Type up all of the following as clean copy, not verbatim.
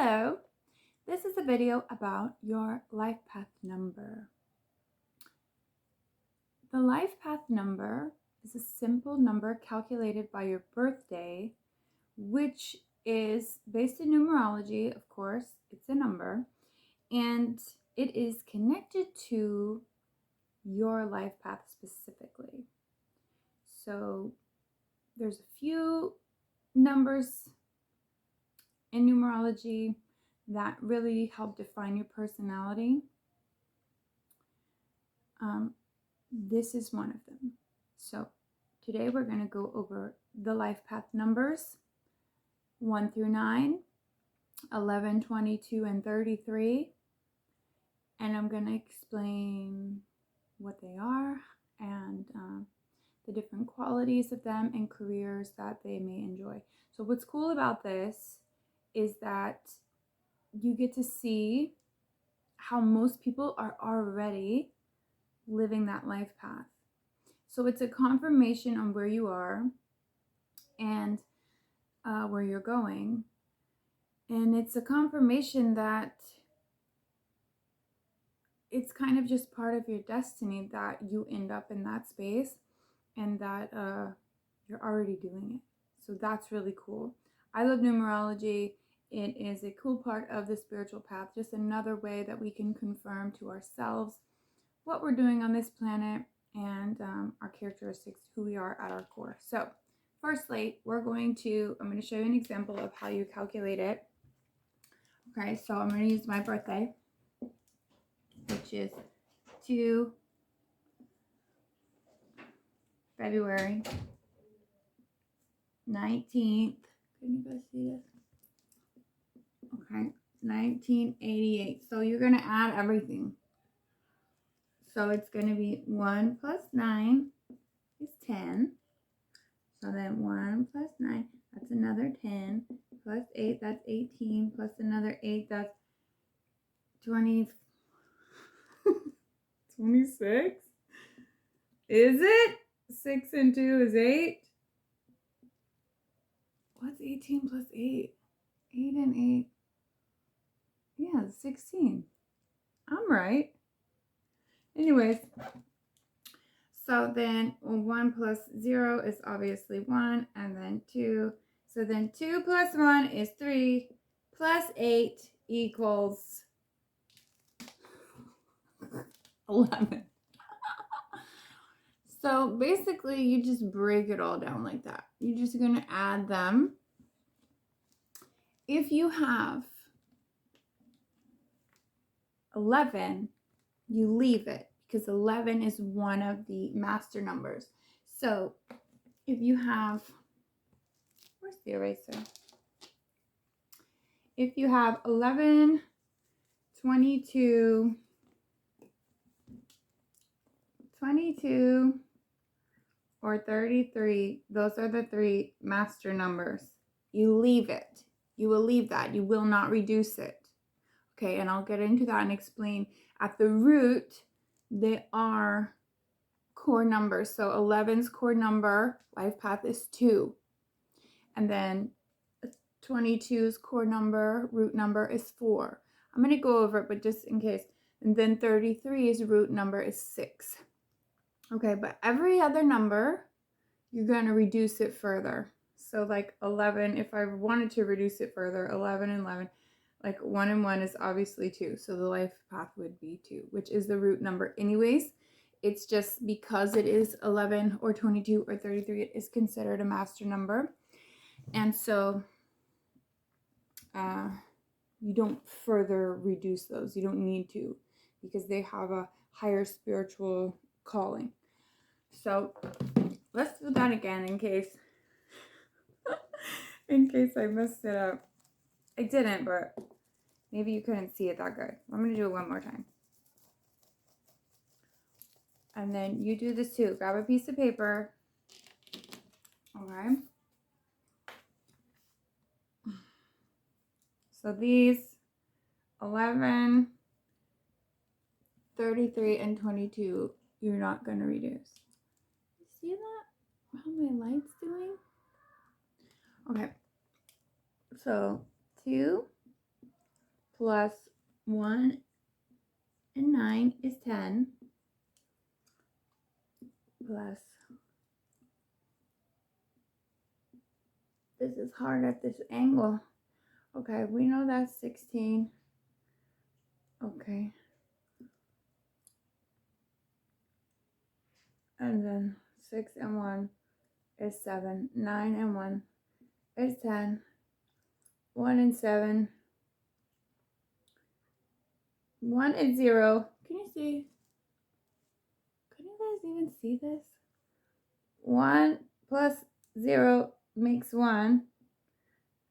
Hello, this is a video about your life path number. The life path number is a simple number calculated by your birthday, which is based in numerology, of course, it's a number, and it is connected to your life path specifically. So there's a few numbers in numerology that really help define your personality. This is one of them. So today we're going to go over the life path numbers 1 through 9, 11, 22, and 33. And I'm going to explain what they are and the different qualities of them and careers that they may enjoy. So what's cool about this is that you get to see how most people are already living that life path. So it's a confirmation on where you are and where you're going. And it's a confirmation that it's kind of just part of your destiny that you end up in that space and that you're already doing it. So that's really cool. I love numerology. It is a cool part of the spiritual path, just another way that we can confirm to ourselves what we're doing on this planet and our characteristics, who we are at our core. So firstly, I'm going to show you an example of how you calculate it. Okay, so I'm going to use my birthday, which is 2 February 19th. Can you guys see this? Okay, 1988. So you're going to add everything. So it's going to be 1 plus 9 is 10. So then 1 plus 9, that's another 10. Plus 8, that's 18. Plus another 8, that's 20. 26? Is it? 6 and 2 is 8. What's 18 plus 8? 8 and 8. Yeah, 16. I'm right. Anyways, so then 1 plus 0 is obviously 1, and then 2. So then 2 plus 1 is 3, plus 8 equals 11. So basically, you just break it all down like that. You're just going to add them. If you have 11, you leave it because 11 is one of the master numbers. So if you have, where's the eraser? If you have 11, 22, or 33, those are the 3 master numbers. You leave it. You will leave that. You will not reduce it. Okay, and I'll get into that and explain. At the root, they are core numbers. So 11's core number, life path, is 2. And then 22's core number, root number, is 4. I'm going to go over it, but just in case. And then 33's root number is 6. Okay, but every other number, you're going to reduce it further. So like 11, if I wanted to reduce it further, 11 and 11, like 1 and 1 is obviously 2. So the life path would be 2, which is the root number anyways. It's just because it is 11 or 22 or 33, it is considered a master number. And so you don't further reduce those. You don't need to, because they have a higher spiritual calling. So let's do that again in case I messed it up. I didn't, but maybe you couldn't see it that good. I'm going to do it one more time. And then you do this too. Grab a piece of paper. Okay. So these 11, 33, and 22, you're not going to reduce. You see that? How my light's doing? Okay. So 2, plus 1 and 9 is 10. Plus, this is hard at this angle. Okay, we know that's 16. Okay. And then 6 and 1 is 7. 9 and 1 is 10. 1 and 7. 1 is 0. Can you see? Can you guys even see this? 1 plus 0 makes 1.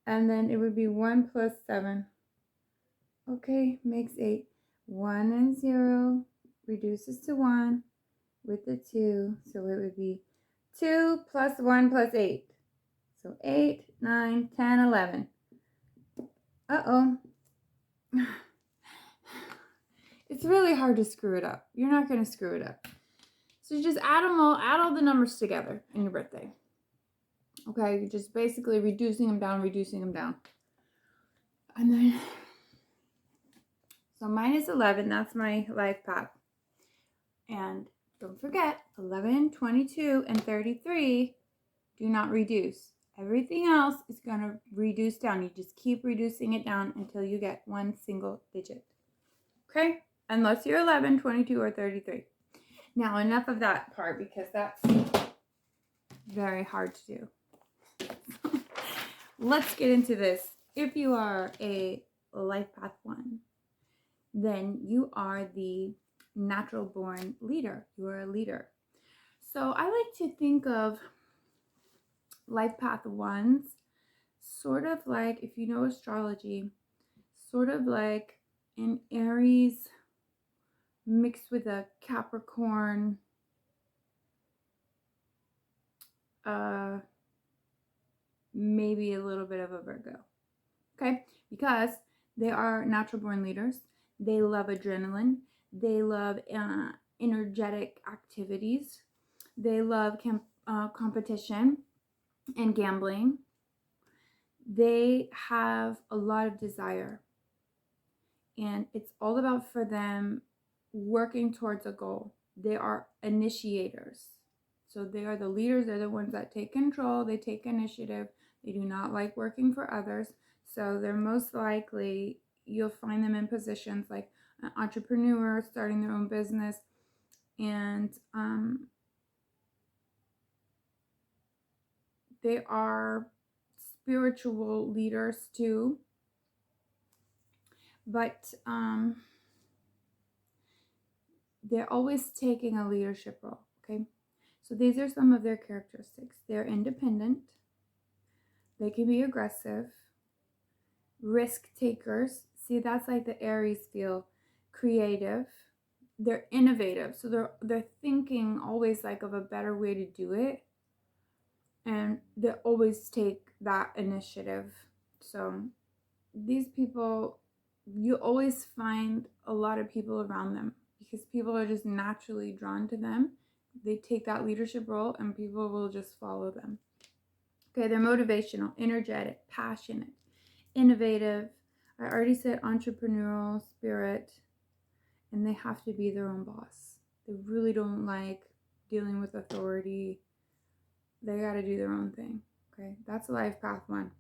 And then it would be 1 plus 7. Okay, makes 8. 1 and 0 reduces to 1 with the 2. So it would be 2 plus 1 plus 8. So 8, 9, 10, 11. Uh-oh. It's really hard to screw it up. You're not going to screw it up. So you just add all the numbers together in your birthday. Okay, you're just basically reducing them down. And then, so mine is 11. That's my life path. And don't forget, 11, 22, and 33 do not reduce. Everything else is going to reduce down. You just keep reducing it down until you get one single digit. Okay? Unless you're 11, 22, or 33. Now, enough of that part because that's very hard to do. Let's get into this. If you are a life path 1, then you are the natural born leader. You are a leader. So I like to think of life path 1s sort of like, if you know astrology, sort of like an Aries mixed with a Capricorn, maybe a little bit of a Virgo. Okay? Because they are natural born leaders. They love adrenaline. They love energetic activities. They love competition and gambling. They have a lot of desire. And it's all about for them working towards a goal. They are initiators. So they are the leaders. They're the ones that take control. They take initiative. They do not like working for others. So they're most likely, you'll find them in positions like an entrepreneur, starting their own business. And they are spiritual leaders too. But they're always taking a leadership role, okay? So these are some of their characteristics. They're independent. They can be aggressive. Risk takers. See, that's like the Aries feel. Creative. They're innovative. So they're thinking always like of a better way to do it. And they always take that initiative. So these people, you always find a lot of people around them because people are just naturally drawn to them. They take that leadership role and people will just follow them. Okay, they're motivational, energetic, passionate, innovative. I already said entrepreneurial spirit, and they have to be their own boss. They really don't like dealing with authority. They got to do their own thing. Okay, that's life path 1.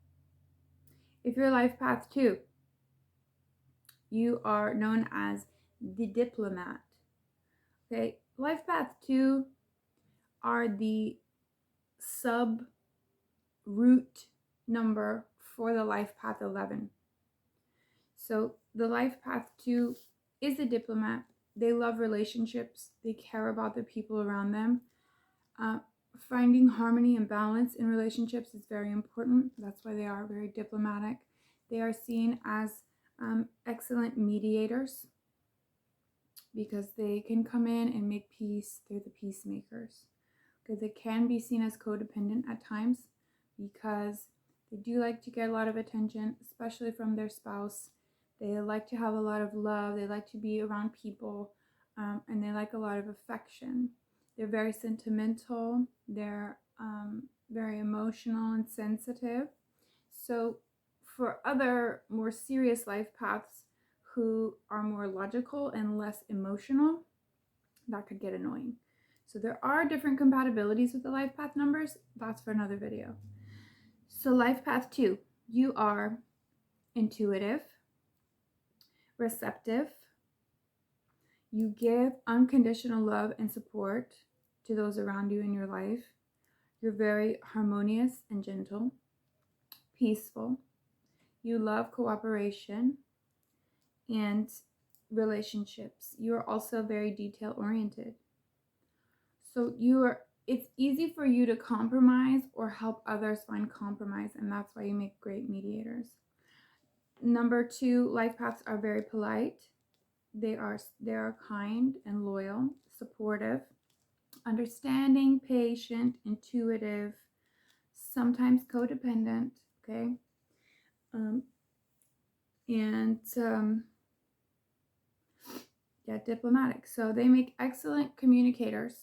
If you're life path 2, you are known as the diplomat. Okay, life path 2 are the sub root number for the life path 11. So the life path 2 is a diplomat. They love relationships. They care about the people around them. Finding harmony and balance in relationships is very important. That's why they are very diplomatic. They are seen as excellent mediators because they can come in and make peace. They're the peacemakers. Okay, they can be seen as codependent at times because they do like to get a lot of attention, especially from their spouse. They like to have a lot of love. They like to be around people, and they like a lot of affection. They're very sentimental. They're very emotional and sensitive. So for other more serious life paths, who are more logical and less emotional, that could get annoying. So there are different compatibilities with the life path numbers. That's for another video. So life path 2, you are intuitive, receptive. You give unconditional love and support to those around you in your life. You're very harmonious and gentle, peaceful. You love cooperation and relationships. You're also very detail oriented. So it's easy for you to compromise or help others find compromise, and that's why you make great mediators. Number 2, life paths are very polite. They are kind and loyal, supportive, understanding, patient, intuitive, sometimes codependent, okay? Diplomatic. So they make excellent communicators.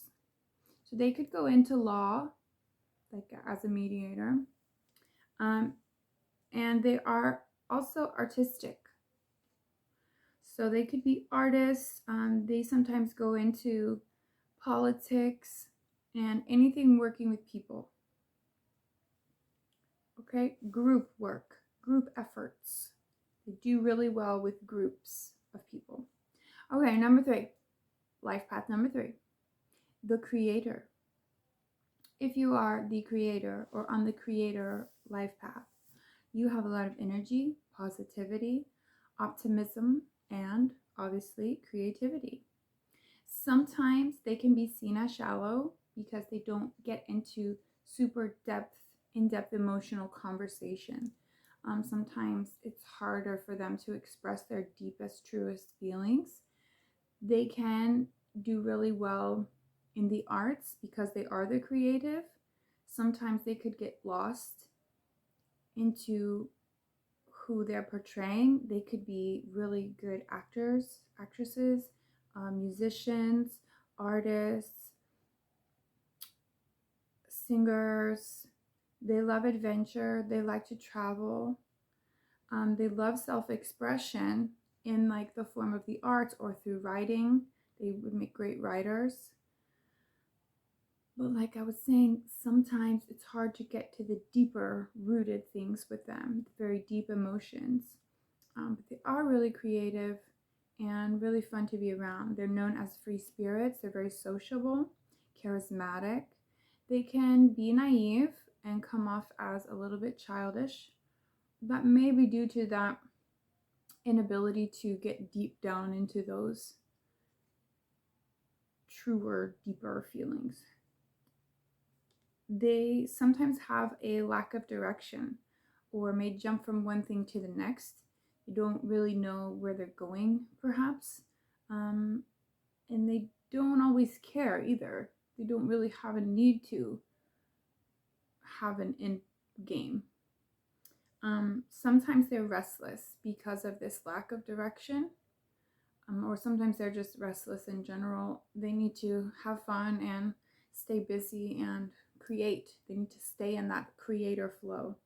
So they could go into law, like as a mediator. And they are also artistic. So they could be artists. They sometimes go into politics and anything working with people. Okay, group work, group efforts. They do really well with groups of people. Okay, number 3, life path number 3, the creator. If you are the creator or on the creator life path, you have a lot of energy, positivity, optimism, and obviously creativity. Sometimes they can be seen as shallow because they don't get into super in-depth emotional conversation. Sometimes it's harder for them to express their deepest, truest feelings. They can do really well in the arts because they are the creative. Sometimes they could get lost into who they're portraying. They could be really good actors, actresses, musicians, artists, singers. They love adventure. They like to travel. They love self-expression in like the form of the arts or through writing. They would make great writers. But like I was saying, sometimes it's hard to get to the deeper rooted things with them, very deep emotions. But they are really creative and really fun to be around. They're known as free spirits. They're very sociable, charismatic. They can be naive and come off as a little bit childish. That may be due to that inability to get deep down into those truer, deeper feelings. They sometimes have a lack of direction or may jump from one thing to the next. You don't really know where they're going, perhaps. And they don't always care either. They don't really have a need to have an end game. Sometimes they're restless because of this lack of direction, or sometimes they're just restless in general. They need to have fun and stay busy and create. They need to stay in that creator flow.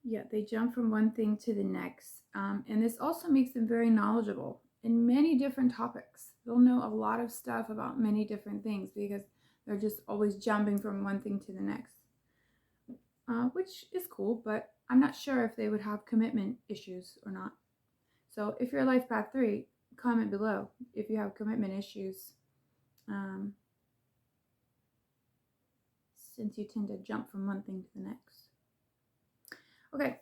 Yeah, they jump from one thing to the next. And this also makes them very knowledgeable in many different topics. They'll know a lot of stuff about many different things because they're just always jumping from one thing to the next, which is cool, but I'm not sure if they would have commitment issues or not. So if you're life path 3, comment below if you have commitment issues, since you tend to jump from one thing to the next. Okay,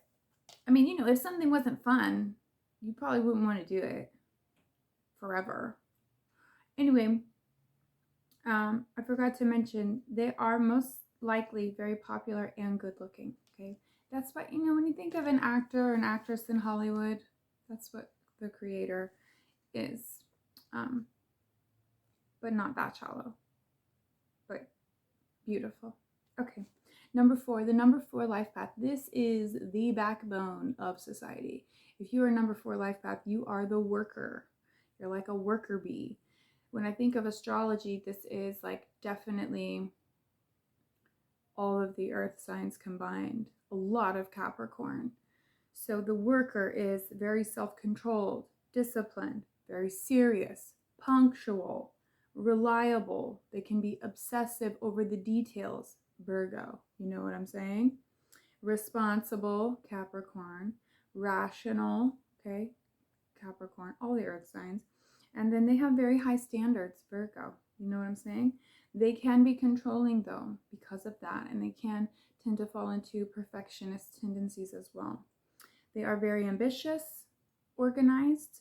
I mean, if something wasn't fun, you probably wouldn't want to do it forever. Anyway, I forgot to mention, they are most likely very popular and good looking, okay? That's what, when you think of an actor or an actress in Hollywood, that's what the creator is. But not that shallow, but beautiful. Okay, number 4, the number 4 life path. This is the backbone of society. If you are number 4 life path, you are the worker. You're like a worker bee. When I think of astrology, this is like definitely all of the earth signs combined. A lot of Capricorn. So the worker is very self-controlled, disciplined, very serious, punctual, reliable. They can be obsessive over the details, Virgo. You know what I'm saying? Responsible, Capricorn. Rational, okay, Capricorn, all the earth signs. And then they have very high standards, Virgo. You know what I'm saying? They can be controlling though because of that, and they can tend to fall into perfectionist tendencies as well. They are very ambitious, organized.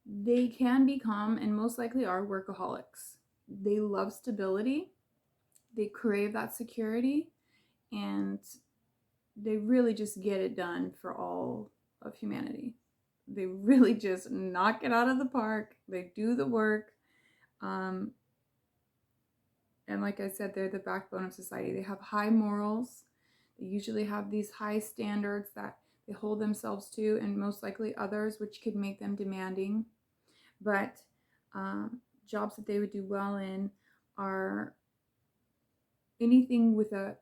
They can become, and most likely are, workaholics. They love stability. They crave that security, and they really just get it done for all of humanity. They really just knock it out of the park. They do the work. Um, and like I said, they're the backbone of society. They have high morals. They usually have these high standards that they hold themselves to, and most likely others, which could make them demanding. But jobs that they would do well in are anything with a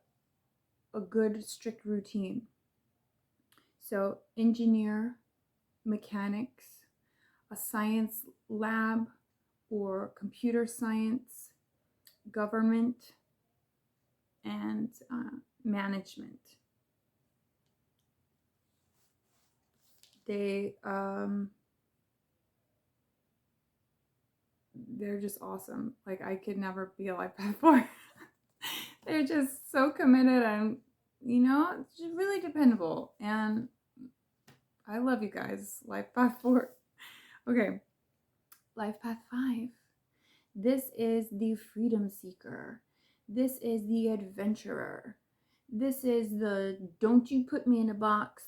good, strict routine. So, engineer, mechanics, a science lab, or computer science, government, and management. They're just awesome. Like, I could never be a life path 4. They're just so committed, and it's just really dependable. And I love you guys. Life path 4. Okay, life path 5. This is the freedom seeker. This is the adventurer. This is the don't you put me in a box,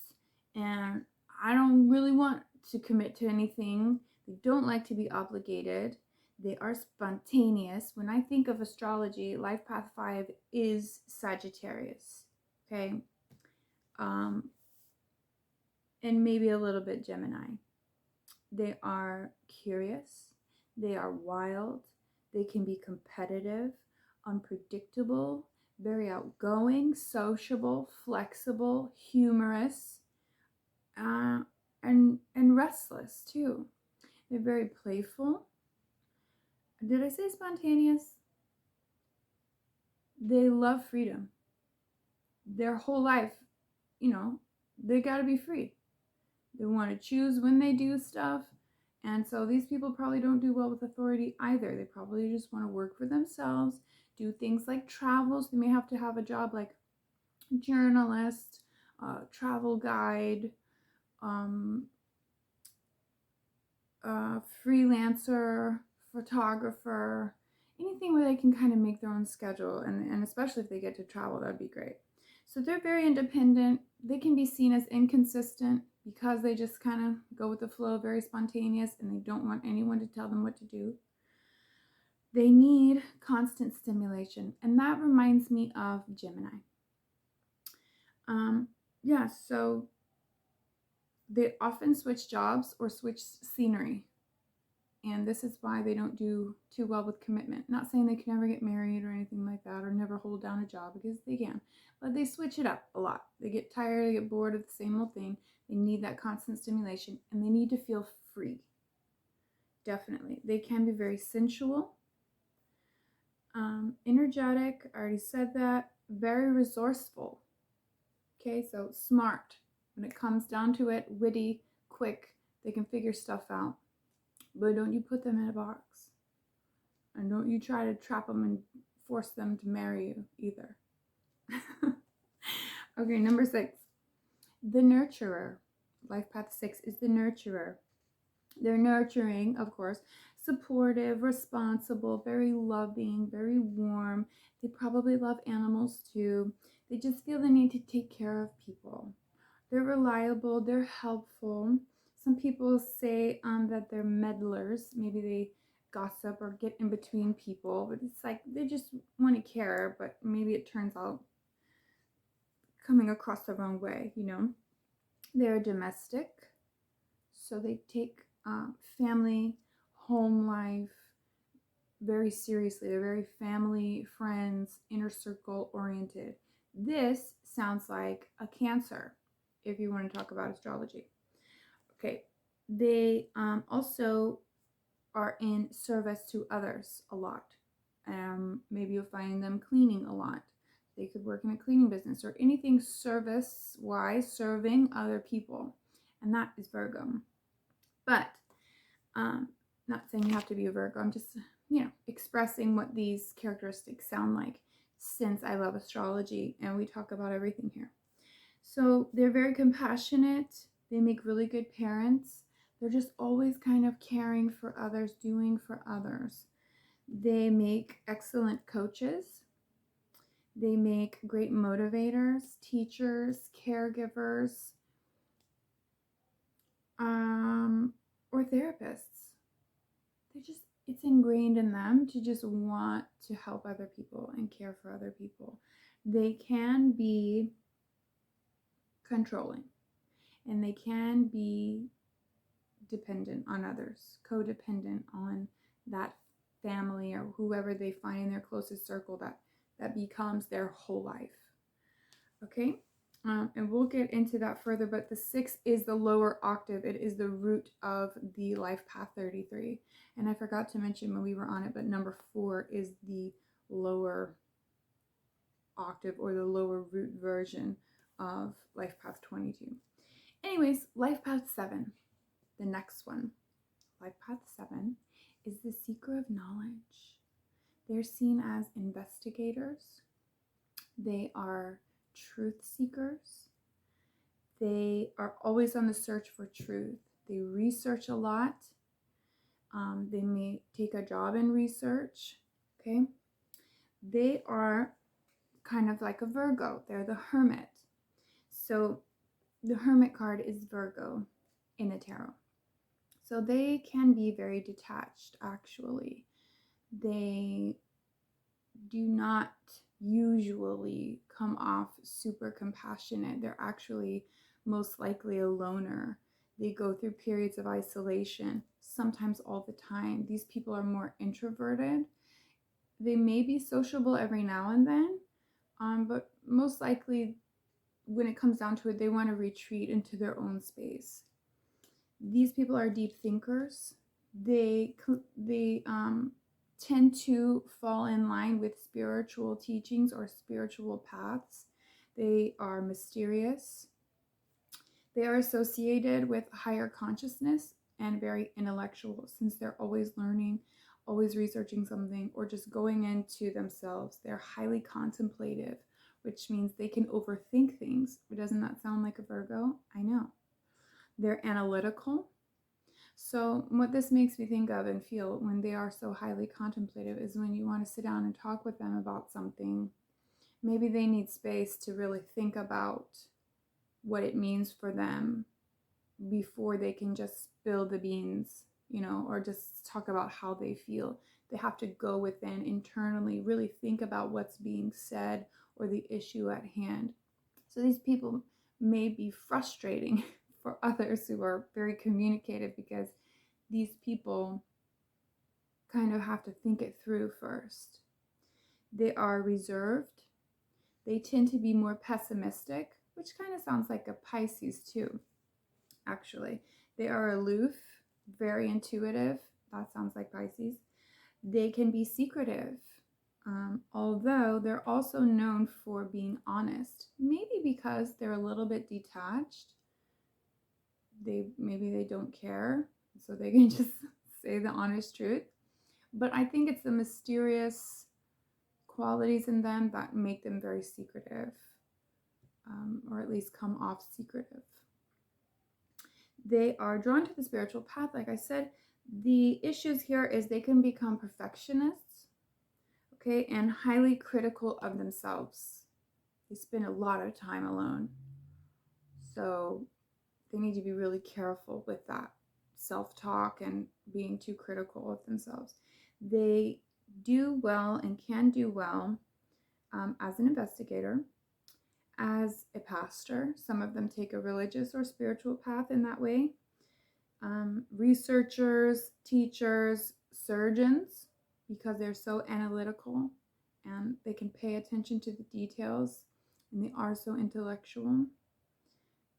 and I don't really want to commit to anything. They don't like to be obligated. They are spontaneous. When I think of astrology, life path 5 is Sagittarius. Okay. And maybe a little bit Gemini. They are curious. They are wild. They can be competitive, unpredictable, very outgoing, sociable, flexible, humorous, and restless too. They're very playful. Did I say spontaneous? They love freedom. Their whole life, they got to be free. They want to choose when they do stuff. And so these people probably don't do well with authority either. They probably just want to work for themselves, do things like travels. They may have to have a job like journalist, travel guide, freelancer, photographer, anything where they can kind of make their own schedule. And especially if they get to travel, that'd be great. So they're very independent. They can be seen as inconsistent because they just kind of go with the flow, very spontaneous, and they don't want anyone to tell them what to do. They need constant stimulation. And that reminds me of Gemini. So they often switch jobs or switch scenery. And this is why they don't do too well with commitment. Not saying they can never get married or anything like that, or never hold down a job, because they can. But they switch it up a lot. They get tired, they get bored of the same old thing. They need that constant stimulation, and they need to feel free. Definitely. They can be very sensual, energetic, I already said that, very resourceful. Okay, so smart. When it comes down to it, witty, quick, they can figure stuff out. But don't you put them in a box. And don't you try to trap them and force them to marry you either. Okay, number 6. The nurturer. Life path 6 is the nurturer. They're nurturing, of course, supportive, responsible, very loving, very warm. They probably love animals too. They just feel the need to take care of people. They're reliable, they're helpful. Some people say that they're meddlers. Maybe they gossip or get in between people, but it's like they just want to care, but maybe it turns out coming across the wrong way, They're domestic, so they take family, home life very seriously. They're very family, friends, inner circle oriented. This sounds like a Cancer. if you want to talk about astrology. Okay, they also are in service to others a lot. Maybe you'll find them cleaning a lot. They could work in a cleaning business or anything service wise, serving other people. And that is Virgo. But not saying you have to be a Virgo. I'm just, expressing what these characteristics sound like, since I love astrology and we talk about everything here. So they're very compassionate. They make really good parents. They're just always kind of caring for others, doing for others. They make excellent coaches. They make great motivators, teachers, caregivers, or therapists. It's ingrained in them to just want to help other people and care for other people. They can be controlling, and they can be dependent on others, codependent on that family or whoever they find in their closest circle that becomes their whole life. Okay, and we'll get into that further, but the 6 is the lower octave. It is the root of the life path 33. And I forgot to mention when we were on it, but number 4 is the lower octave or the lower root version of life path 22. Anyways, life path 7, the next one. Life path 7 is the seeker of knowledge. They're seen as investigators. They are truth seekers. They are always on the search for truth. They research a lot. They may take a job in research. Okay. They are kind of like a Virgo. They're the hermit. So the hermit card is Virgo in the tarot. So they can be very detached, actually. They do not usually come off super compassionate. They're actually most likely a loner. They go through periods of isolation, sometimes all the time. These people are more introverted. They may be sociable every now and then, but most likely when it comes down to it, they want to retreat into their own space. These people are deep thinkers. They tend to fall in line with spiritual teachings or spiritual paths. They are mysterious. They are associated with higher consciousness and very intellectual, since they're always learning, always researching something, or just going into themselves. They're highly contemplative, which means they can overthink things. But doesn't that sound like a Virgo? I know. They're analytical. So what this makes me think of and feel when they are so highly contemplative is when you want to sit down and talk with them about something. Maybe they need space to really think about what it means for them before they can just spill the beans, or just talk about how they feel. They have to go within internally, really think about what's being said or the issue at hand. So these people may be frustrating for others who are very communicative, because these people kind of have to think it through first. They are reserved. They tend to be more pessimistic, which kind of sounds like a Pisces too, actually. They are aloof, very intuitive. That sounds like Pisces. They can be secretive, although they're also known for being honest. Maybe because they're a little bit detached. Maybe they don't care, so they can just say the honest truth. But I think it's the mysterious qualities in them that make them very secretive, or at least come off secretive. They are drawn to the spiritual path. Like I said, the issues here is they can become perfectionists, okay, and highly critical of themselves. They spend a lot of time alone. So they need to be really careful with that self-talk and being too critical of themselves. They do well and can do well as an investigator, as a pastor. Some of them take a religious or spiritual path in that way. Researchers, teachers, surgeons, because they're so analytical and they can pay attention to the details, and they are so intellectual.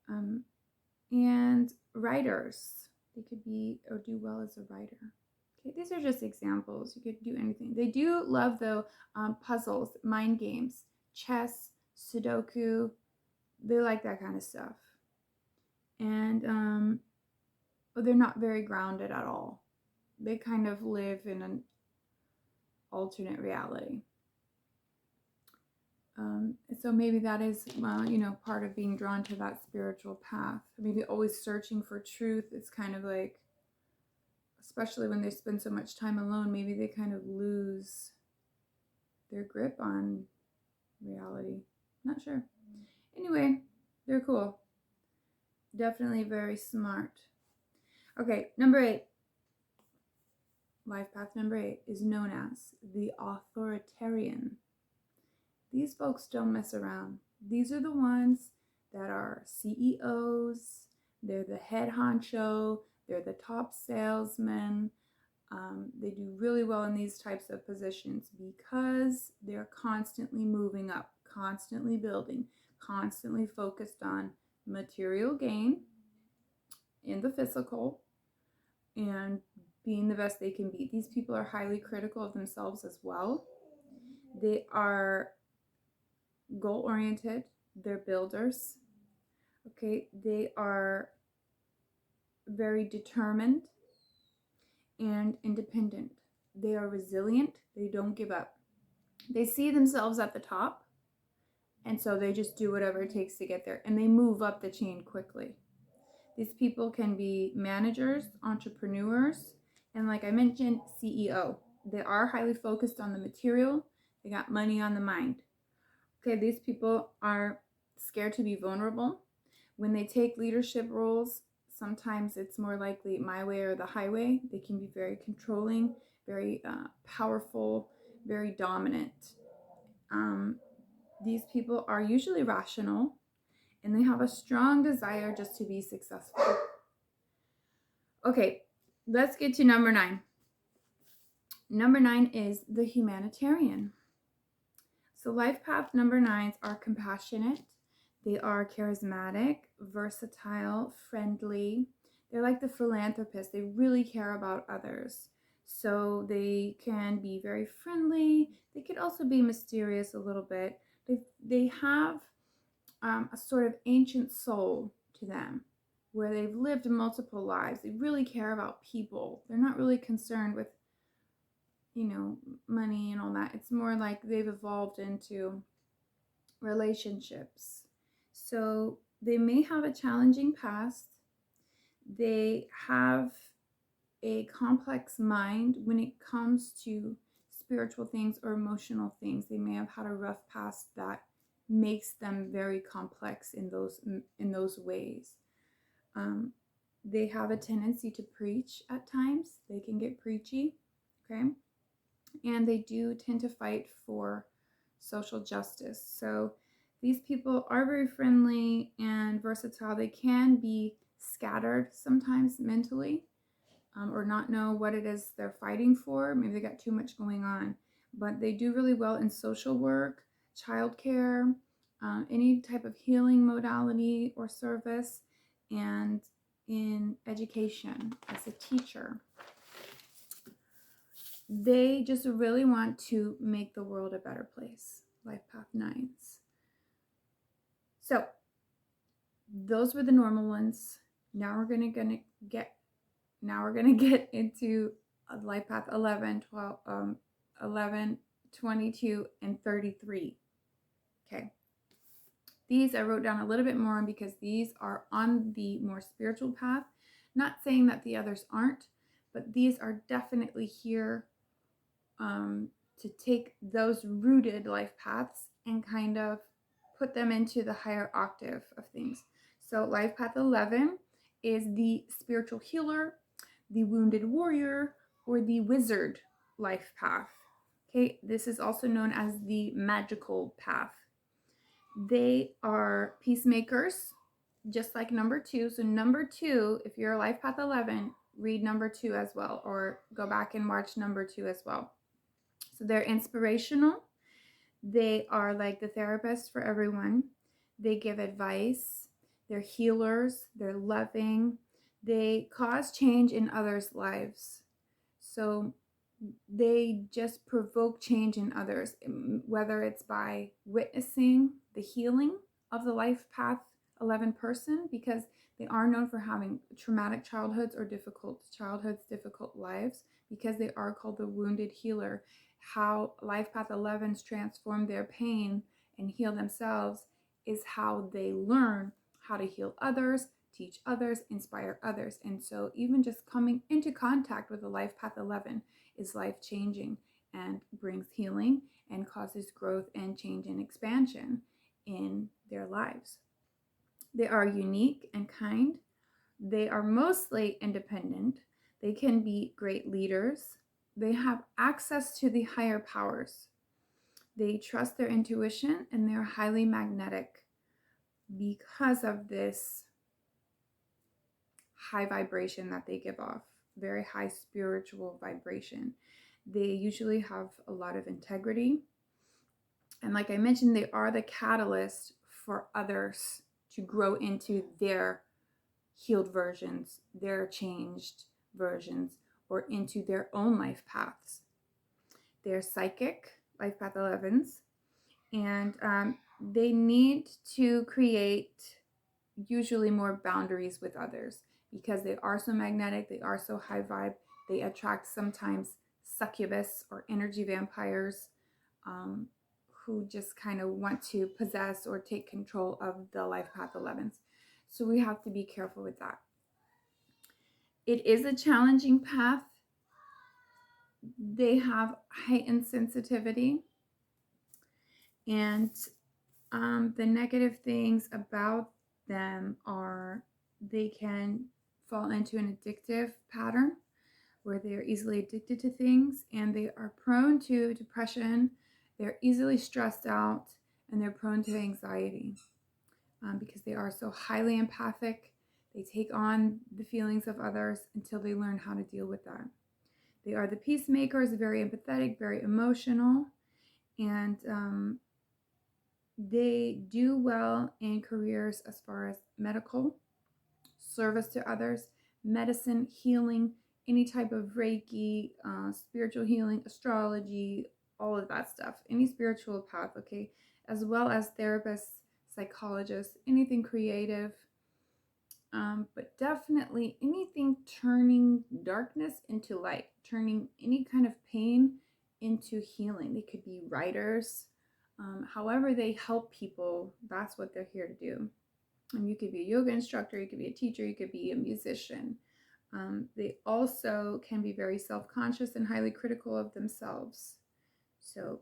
And writers, they could be or do well as a writer. Okay, these are just examples. You could do anything. They do love, though, puzzles, mind games, chess, Sudoku. They like that kind of stuff. And they're not very grounded at all. They kind of live in an alternate reality. So maybe that is, part of being drawn to that spiritual path. Maybe always searching for truth. It's kind of like, especially when they spend so much time alone, maybe they kind of lose their grip on reality. Not sure. Anyway, they're cool. Definitely very smart. Okay, number 8. Life path number 8 is known as the authoritarian. These folks don't mess around. These are the ones that are CEOs. They're the head honcho. They're the top salesmen. They do really well in these types of positions because they're constantly moving up, constantly building, constantly focused on material gain in the physical and being the best they can be. These people are highly critical of themselves as well. They are goal-oriented. They're builders. Okay, they are very determined and independent. They are resilient. They don't give up. They see themselves at the top, and so they just do whatever it takes to get there, and they move up the chain quickly. These people can be managers, entrepreneurs, and like I mentioned, CEO. They are highly focused on the material. They got money on the mind. Okay, these people are scared to be vulnerable. When they take leadership roles, sometimes it's more likely my way or the highway. They can be very controlling, very powerful, very dominant. These people are usually rational, and they have a strong desire just to be successful. Okay, let's get to number 9. Number 9 is the humanitarian. So life path number 9s are compassionate. They are charismatic, versatile, friendly. They're like the philanthropist. They really care about others. So they can be very friendly. They could also be mysterious a little bit. They have a sort of ancient soul to them where they've lived multiple lives. They really care about people. They're not really concerned with, money and all that. It's more like they've evolved into relationships. So they may have a challenging past. They have a complex mind when it comes to spiritual things or emotional things. They may have had a rough past that makes them very complex in those ways. They have a tendency to preach at times. They can get preachy, okay? And they do tend to fight for social justice. So these people are very friendly and versatile. They can be scattered sometimes mentally, or not know what it is they're fighting for. Maybe they got too much going on. But they do really well in social work, childcare, any type of healing modality or service, and in education as a teacher. They just really want to make the world a better place. Life path 9s. So those were the normal ones. Now we're gonna get into life path 11, 12, 11, 22, and 33. Okay. These I wrote down a little bit more because these are on the more spiritual path. Not saying that the others aren't, but these are definitely here to take those rooted life paths and kind of put them into the higher octave of things. So life path 11 is the spiritual healer, the wounded warrior, or the wizard life path. Okay, this is also known as the magical path. They are peacemakers, just like number 2. So number 2, if you're a life path 11, read number 2 as well, or go back and watch number 2 as well. So they're inspirational. They are like the therapist for everyone. They give advice. They're healers, they're loving, they cause change in others' lives. So they just provoke change in others, whether it's by witnessing the healing of the Life Path 11 person, because they are known for having traumatic childhoods or difficult childhoods, difficult lives, because they are called the wounded healer. How Life Path 11s transform their pain and heal themselves is how they learn how to heal others, teach others, inspire others. And so even just coming into contact with the Life Path 11 is life-changing and brings healing and causes growth and change and expansion in their lives. They are unique and kind. They are mostly independent. They can be great leaders. They have access to the higher powers. They trust their intuition, and they're highly magnetic because of this high vibration that they give off, very high spiritual vibration. They usually have a lot of integrity. And like I mentioned, they are the catalyst for others to grow into their healed versions, their changed versions, or into their own life paths. They're psychic, life path 11s, and they need to create usually more boundaries with others because they are so magnetic, they are so high vibe, they attract sometimes succubus or energy vampires who just kind of want to possess or take control of the life path 11s. So we have to be careful with that. It is a challenging path. They have heightened sensitivity, and the negative things about them are they can fall into an addictive pattern where they are easily addicted to things, and they are prone to depression, they're easily stressed out, and they're prone to anxiety because they are so highly empathic. They take on the feelings of others until they learn how to deal with that. They are the peacemakers, very empathetic, very emotional, and they do well in careers as far as medical, service to others, medicine, healing, any type of Reiki, spiritual healing, astrology, all of that stuff, any spiritual path, okay, as well as therapists, psychologists, anything creative, but definitely anything turning darkness into light, turning any kind of pain into healing. They could be writers, however they help people, that's what they're here to do. And you could be a yoga instructor, you could be a teacher, you could be a musician. They also can be very self-conscious and highly critical of themselves. So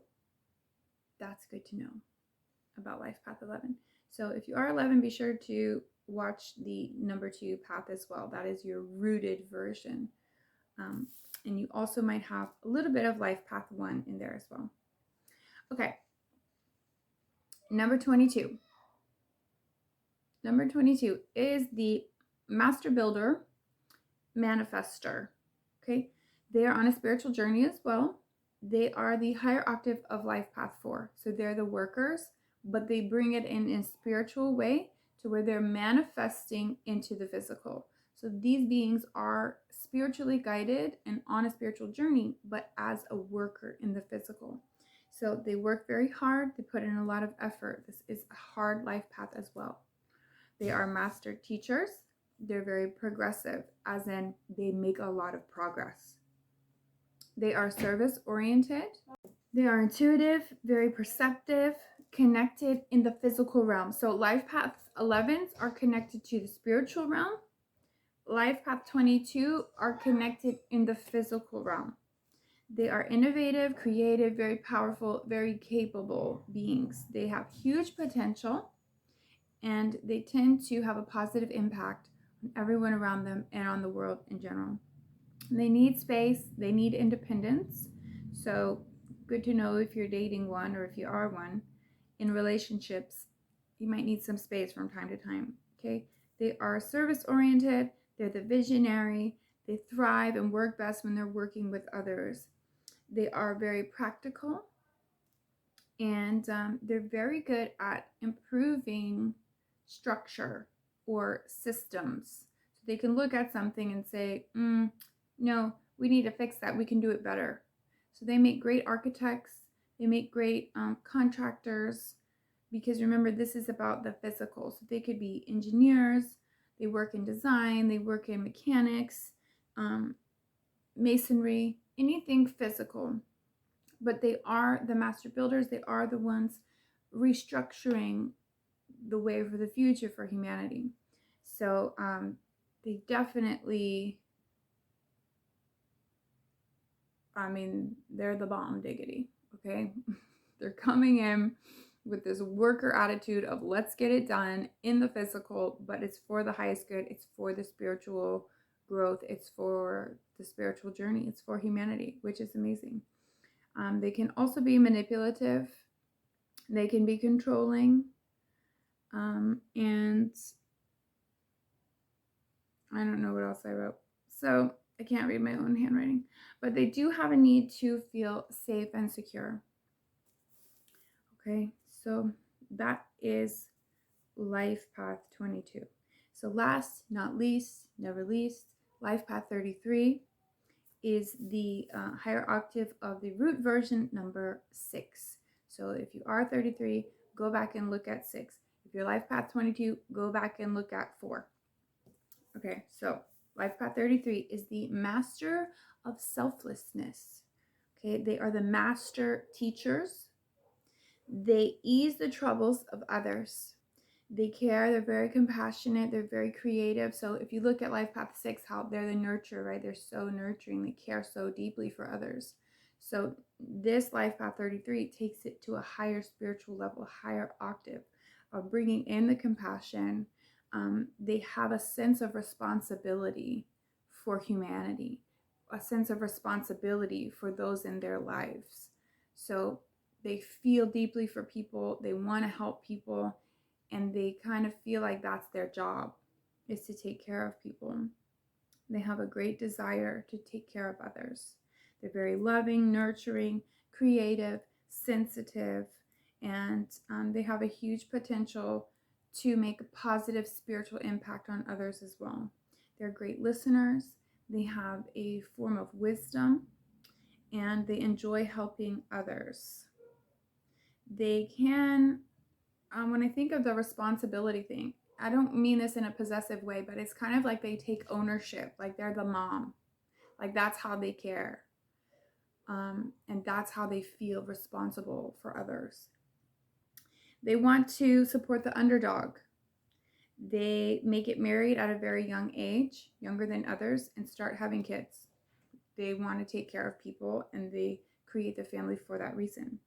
that's good to know about Life Path 11. So if you are 11, be sure to watch the number 2 path as well. That is your rooted version. And you also might have a little bit of Life Path 1 in there as well. Okay. Number 22. Number 22 is the Master Builder Manifester. Okay. They are on a spiritual journey as well. They are the higher octave of Life Path 4. So they're the workers, but they bring it in a spiritual way to where they're manifesting into the physical. So these beings are spiritually guided and on a spiritual journey, but as a worker in the physical. So they work very hard. They put in a lot of effort. This is a hard life path as well. They are master teachers. They're very progressive, as in they make a lot of progress. They are service oriented. They are intuitive, very perceptive, connected in the physical realm. So Life Path 11s are connected to the spiritual realm. Life Path 22 are connected in the physical realm. They are innovative, creative, very powerful, very capable beings. They have huge potential, and they tend to have a positive impact on everyone around them and on the world in general. They need space, they need independence. So good to know if you're dating one or if you are one in relationships, you might need some space from time to time. Okay. They are service oriented, they're the visionary, they thrive and work best when they're working with others. They are very practical, and they're very good at improving structure or systems. So they can look at something and say, no, we need to fix that. We can do it better. So they make great architects. They make great contractors, because remember, this is about the physical. So they could be engineers. They work in design. They work in mechanics, masonry, anything physical. But they are the master builders. They are the ones restructuring the way for the future for humanity. So they definitely, they're the bomb diggity, okay? They're coming in with this worker attitude of let's get it done in the physical, but it's for the highest good. It's for the spiritual growth. It's for the spiritual journey. It's for humanity, which is amazing. They can also be manipulative. They can be controlling. And I don't know what else I wrote. So I can't read my own handwriting. But they do have a need to feel safe and secure. Okay, so that is Life Path 22. So last, not least, never least, Life Path 33 is the higher octave of the root version number 6. So if you are 33, go back and look at 6. If you're Life Path 22, go back and look at 4. Okay, so Life Path 33 is the master of selflessness. Okay, they are the master teachers. They ease the troubles of others. They care, they're very compassionate, they're very creative. So if you look at Life Path 6, how they're the nurturer, right? They're so nurturing, they care so deeply for others. So this Life Path 33 takes it to a higher spiritual level, higher octave of bringing in the compassion. They have a sense of responsibility for humanity, a sense of responsibility for those in their lives. So they feel deeply for people, they want to help people, and they kind of feel like that's their job, is to take care of people. They have a great desire to take care of others. They're very loving, nurturing, creative, sensitive, and they have a huge potential to make a positive spiritual impact on others as well. They're great listeners. They have a form of wisdom, and they enjoy helping others. They can, when I think of the responsibility thing, I don't mean this in a possessive way, but it's kind of like they take ownership, like they're the mom. Like that's how they care. And that's how they feel responsible for others. They want to support the underdog. They may get married at a very young age, younger than others, and start having kids. They want to take care of people, and they create the family for that reason.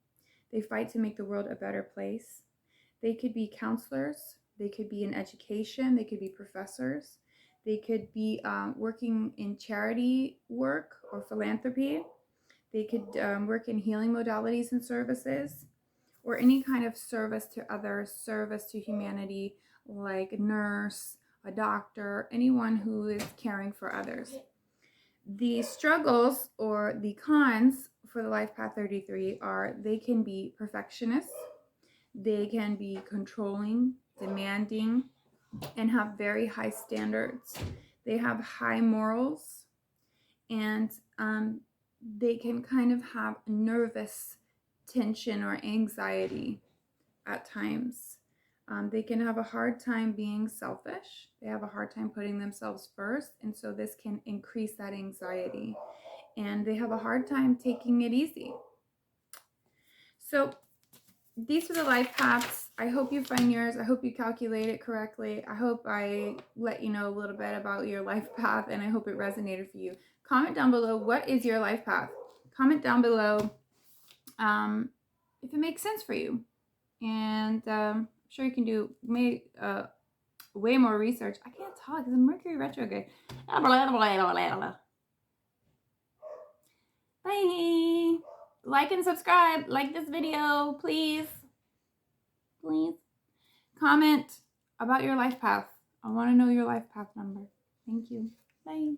They fight to make the world a better place. They could be counselors. They could be in education. They could be professors. They could be working in charity work or philanthropy. They could work in healing modalities and services, or any kind of service to others, service to humanity, like a nurse, a doctor, anyone who is caring for others. The struggles or the cons for the Life Path 33 are they can be perfectionists, they can be controlling, demanding, and have very high standards. They have high morals, and they can kind of have nervous tension or anxiety at times. They can have a hard time being selfish. They have a hard time putting themselves first, and so this can increase that anxiety. And they have a hard time taking it easy. So these are the life paths. I hope you find yours. I hope you calculate it correctly. I hope I let you know a little bit about your life path, and I hope it resonated for you. Comment down below, what is your life path? Comment down below if it makes sense for you. And I'm sure you can do way more research. I can't talk because Mercury retrograde. Bye. Like and subscribe. Like this video, please. Please. Comment about your life path. I want to know your life path number. Thank you. Bye.